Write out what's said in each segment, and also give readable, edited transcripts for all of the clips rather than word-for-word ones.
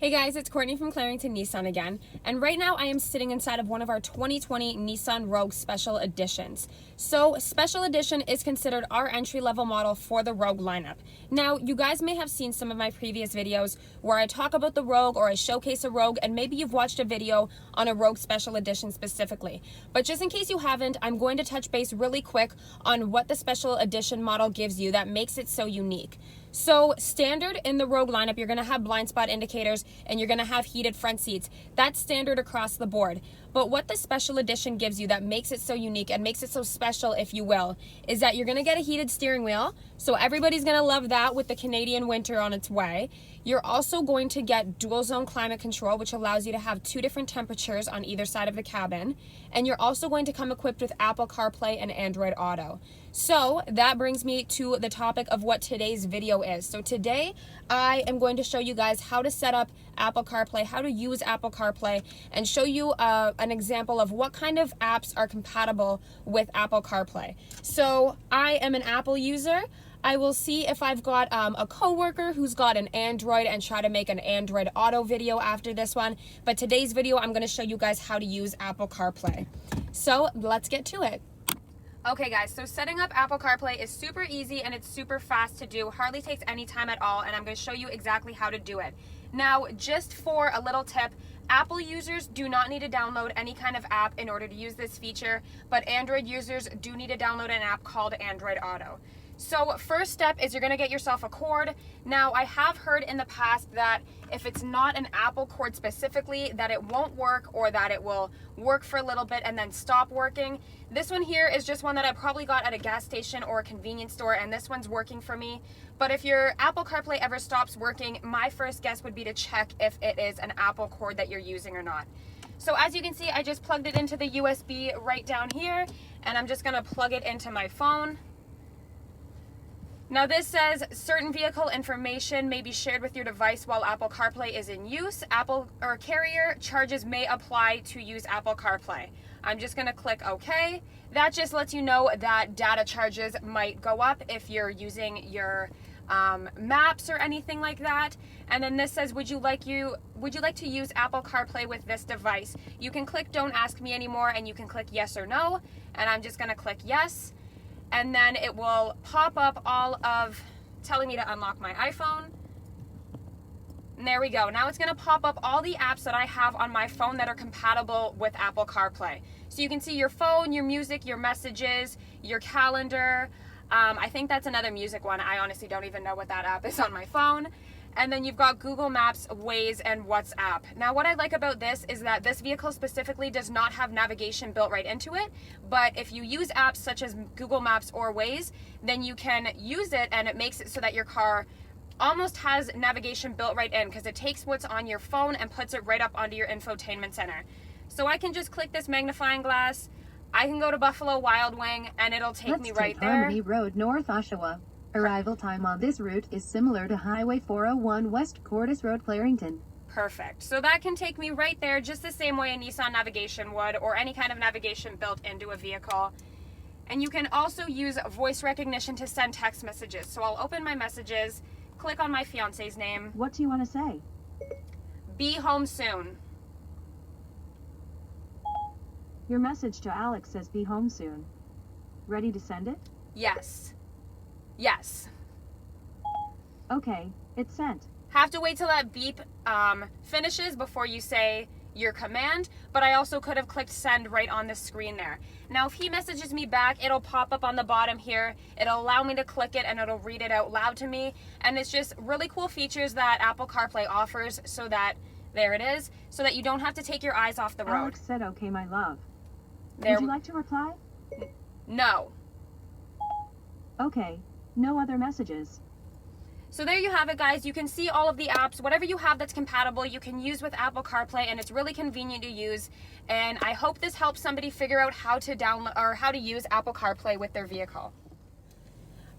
Hey guys, it's Courtney from Clarington Nissan again, and right now I am sitting inside of one of our 2020 Nissan Rogue Special Editions. So, Special Edition is considered our entry-level model for the Rogue lineup. Now, you guys may have seen some of my previous videos where I talk about the Rogue or I showcase a Rogue, and maybe you've watched a video on a Rogue Special Edition specifically. But just in case you haven't, I'm going to touch base really quick on what the Special Edition model gives you that makes it so unique. So standard in the Rogue lineup, you're going to have blind spot indicators and you're going to have heated front seats. That's standard across the board. But what the Special Edition gives you that makes it so unique and makes it so special, if you will, is that you're going to get a heated steering wheel. So everybody's going to love that with the Canadian winter on its way. You're also going to get dual zone climate control, which allows you to have 2 different temperatures on either side of the cabin. And you're also going to come equipped with Apple CarPlay and Android Auto. So that brings me to the topic of what today's video is. So today I am going to show you guys how to set up Apple CarPlay, how to use Apple CarPlay, and show you an example of what kind of apps are compatible with Apple CarPlay. So I am an Apple user. I will see if I've got a coworker who's got an Android and try to make an Android Auto video after this one. But today's video, I'm going to show you guys how to use Apple CarPlay. So let's get to it. Okay guys, so setting up Apple CarPlay is super easy and it's super fast to do, hardly takes any time at all, and I'm going to show you exactly how to do it. Now, just for a little tip, Apple users do not need to download any kind of app in order to use this feature, but Android users do need to download an app called Android Auto. So first step is you're going to get yourself a cord. Now, I have heard in the past that if it's not an Apple cord specifically, that it won't work or that it will work for a little bit and then stop working. This one here is just one that I probably got at a gas station or a convenience store, and this one's working for me. But if your Apple CarPlay ever stops working, my first guess would be to check if it is an Apple cord that you're using or not. So as you can see, I just plugged it into the USB right down here, and I'm just going to plug it into my phone. Now this says certain vehicle information may be shared with your device while Apple CarPlay is in use. Apple or carrier charges may apply to use Apple CarPlay. I'm just going to click OK. That just lets you know that data charges might go up if you're using your maps or anything like that. And then this says, would you like to use Apple CarPlay with this device? You can click Don't Ask Me Anymore and you can click Yes or No. And I'm just going to click Yes. And then it will pop up all of telling me to unlock my iPhone. And there we go. Now it's going to pop up all the apps that I have on my phone that are compatible with Apple CarPlay. So you can see your phone, your music, your messages, your calendar. I think that's another music one. I honestly don't even know what that app is on my phone. And then you've got Google Maps, Waze, and WhatsApp. Now what I like about this is that this vehicle specifically does not have navigation built right into it, but if you use apps such as Google Maps or Waze, then you can use it and it makes it so that your car almost has navigation built right in, because it takes what's on your phone and puts it right up onto your infotainment center. So I can just click this magnifying glass, I can go to Buffalo Wild Wing, and it'll take me right there. Harmony Road, North Oshawa. Arrival time on this route is similar to Highway 401 West Cordis Road, Clarington. Perfect. So that can take me right there just the same way a Nissan navigation would, or any kind of navigation built into a vehicle. And you can also use voice recognition to send text messages. So I'll open my messages, click on my fiance's name. What do you want to say? Be home soon. Your message to Alex says be home soon. Ready to send it? Yes. Yes. Okay, it's sent. Have to wait till that beep finishes before you say your command, but I also could have clicked send right on the screen there. Now if he messages me back, it'll pop up on the bottom here. It'll allow me to click it and it'll read it out loud to me, and it's just really cool features that Apple CarPlay offers, so that, there it is, so that you don't have to take your eyes off the road. Alex said okay, my love. There. Would you like to reply? No. Okay, no other messages. So there you have it, guys. You can see all of the apps. Whatever you have that's compatible, you can use with Apple CarPlay, and it's really convenient to use. And I hope this helps somebody figure out how to download or how to use Apple CarPlay with their vehicle.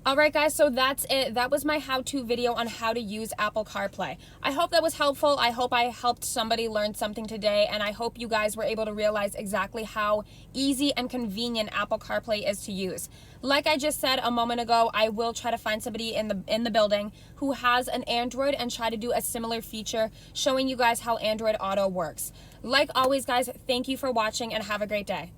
Alright guys, so that's it. That was my how-to video on how to use Apple CarPlay. I hope that was helpful. I hope I helped somebody learn something today, and I hope you guys were able to realize exactly how easy and convenient Apple CarPlay is to use. Like I just said a moment ago, I will try to find somebody in the building who has an Android and try to do a similar feature showing you guys how Android Auto works. Like always guys, thank you for watching and have a great day.